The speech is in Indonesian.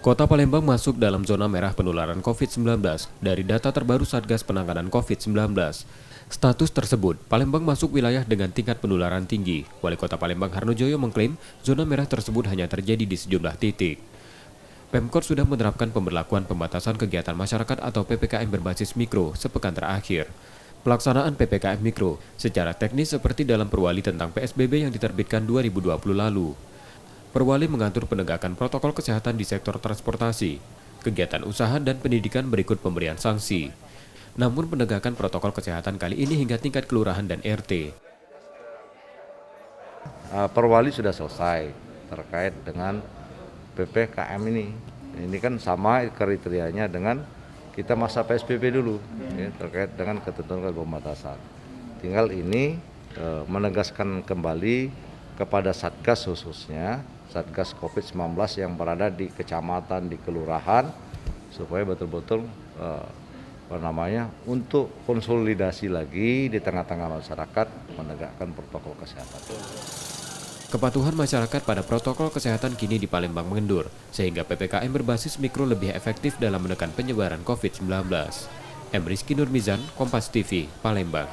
Kota Palembang masuk dalam zona merah penularan COVID-19 dari data terbaru Satgas Penanganan COVID-19. Status tersebut, Palembang masuk wilayah dengan tingkat penularan tinggi. Wali Kota Palembang Harnojoyo mengklaim zona merah tersebut hanya terjadi di sejumlah titik. Pemkot sudah menerapkan pemberlakuan pembatasan kegiatan masyarakat atau PPKM berbasis mikro sepekan terakhir. Pelaksanaan PPKM Mikro secara teknis seperti dalam Perwali tentang PSBB yang diterbitkan 2020 lalu. Perwali mengatur penegakan protokol kesehatan di sektor transportasi, kegiatan usaha dan pendidikan berikut pemberian sanksi. Namun penegakan protokol kesehatan kali ini hingga tingkat kelurahan dan RT. Perwali sudah selesai terkait dengan PPKM ini. Ini kan sama kriterianya dengan kita masa PSBB dulu, ya, terkait dengan ketentuan pembatasan. Tinggal ini menegaskan kembali kepada Satgas khususnya, Satgas COVID-19 yang berada di kecamatan, di kelurahan, supaya betul-betul untuk konsolidasi lagi di tengah-tengah masyarakat menegakkan protokol kesehatan. Kepatuhan masyarakat pada protokol kesehatan kini di Palembang mengendur, sehingga PPKM berbasis mikro lebih efektif dalam menekan penyebaran COVID-19. M. Rizky Nurmizan, Kompas TV, Palembang.